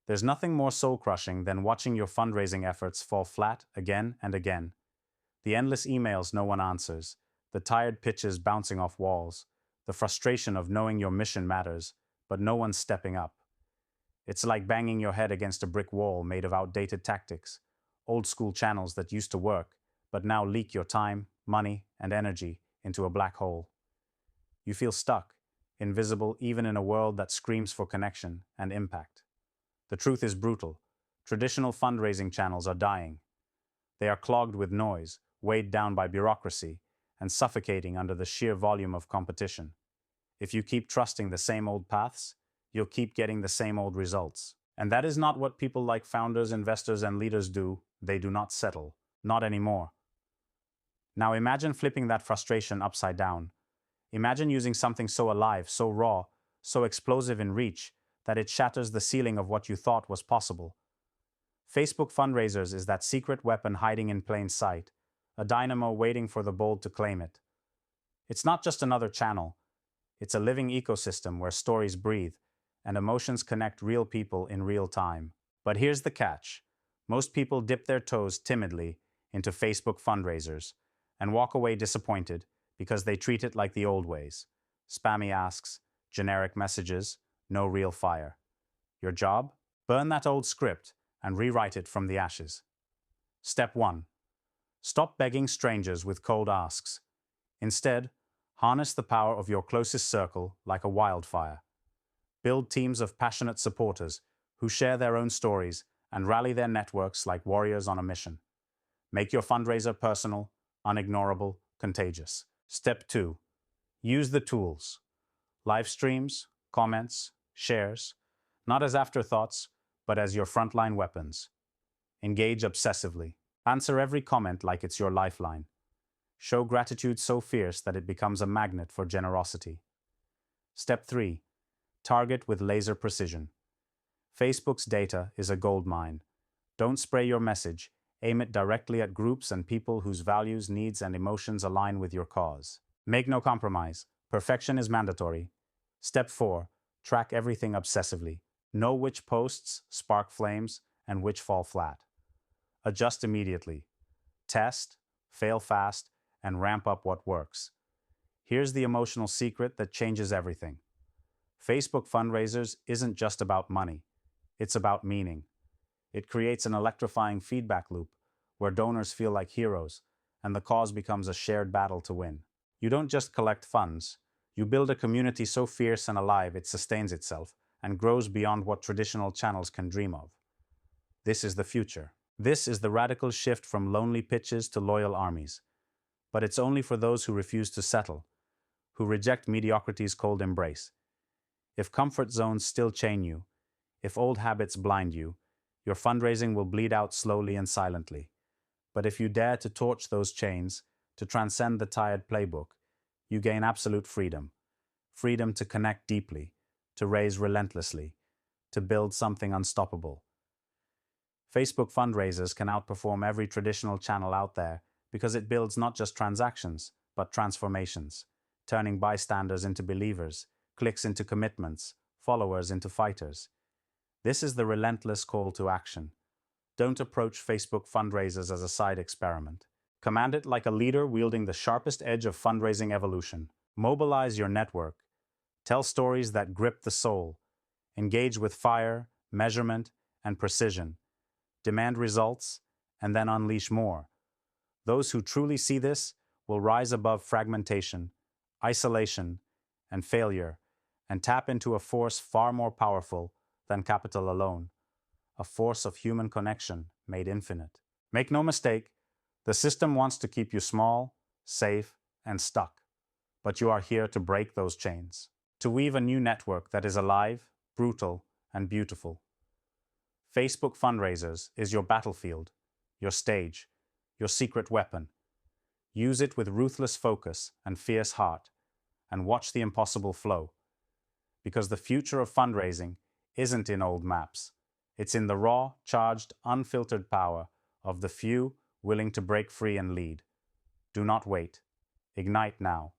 There's nothing more soul-crushing than watching your fundraising efforts fall flat again and again. The endless emails no one answers, the tired pitches bouncing off walls, the frustration of knowing your mission matters, but no one's stepping up. It's like banging your head against a brick wall made of outdated tactics, old school channels that used to work, but now leak your time, money, and energy into a black hole. You feel stuck, invisible even in a world that screams for connection and impact. The truth is brutal. Traditional fundraising channels are dying. They are clogged with noise, weighed down by bureaucracy, and suffocating under the sheer volume of competition. If you keep trusting the same old paths, you'll keep getting the same old results. And that is not what people like founders, investors, and leaders do. They do not settle. Not anymore. Now imagine flipping that frustration upside down. Imagine using something so alive, so raw, so explosive in reach, that it shatters the ceiling of what you thought was possible. Facebook Fundraisers is that secret weapon hiding in plain sight, a dynamo waiting for the bold to claim it. It's not just another channel. It's a living ecosystem where stories breathe and emotions connect real people in real time. But here's the catch. Most people dip their toes timidly into Facebook Fundraisers and walk away disappointed because they treat it like the old ways. Spammy asks, generic messages, no real fire. Your job? Burn that old script and rewrite it from the ashes. Step 1. Stop begging strangers with cold asks. Instead, harness the power of your closest circle like a wildfire. Build teams of passionate supporters who share their own stories and rally their networks like warriors on a mission. Make your fundraiser personal, unignorable, contagious. Step 2. Use the tools. Live streams, comments, shares, not as afterthoughts, but as your frontline weapons. Engage obsessively. Answer every comment like it's your lifeline. Show gratitude so fierce that it becomes a magnet for generosity. Step 3. Target with laser precision. Facebook's data is a goldmine. Don't spray your message. Aim it directly at groups and people whose values, needs, and emotions align with your cause. Make no compromise. Perfection is mandatory. Step 4. Track everything obsessively. Know which posts spark flames and which fall flat. Adjust immediately. Test, fail fast, and ramp up what works. Here's the emotional secret that changes everything. Facebook Fundraisers isn't just about money. It's about meaning. It creates an electrifying feedback loop where donors feel like heroes and the cause becomes a shared battle to win. You don't just collect funds. You build a community so fierce and alive it sustains itself and grows beyond what traditional channels can dream of. This is the future. This is the radical shift from lonely pitches to loyal armies. But it's only for those who refuse to settle, who reject mediocrity's cold embrace. If comfort zones still chain you, if old habits blind you, your fundraising will bleed out slowly and silently. But if you dare to torch those chains, to transcend the tired playbook, you gain absolute freedom. Freedom to connect deeply, to raise relentlessly, to build something unstoppable. Facebook Fundraisers can outperform every traditional channel out there because it builds not just transactions, but transformations, turning bystanders into believers, clicks into commitments, followers into fighters. This is the relentless call to action. Don't approach Facebook Fundraisers as a side experiment. Command it like a leader wielding the sharpest edge of fundraising evolution. Mobilize your network. Tell stories that grip the soul. Engage with fire, measurement, and precision. Demand results, and then unleash more. Those who truly see this will rise above fragmentation, isolation, and failure, and tap into a force far more powerful than capital alone, a force of human connection made infinite. Make no mistake, the system wants to keep you small, safe, and stuck, but you are here to break those chains, to weave a new network that is alive, brutal, and beautiful. Facebook Fundraisers is your battlefield, your stage, your secret weapon. Use it with ruthless focus and fierce heart, and watch the impossible flow. Because the future of fundraising isn't in old maps. It's in the raw, charged, unfiltered power of the few willing to break free and lead. Do not wait. Ignite now.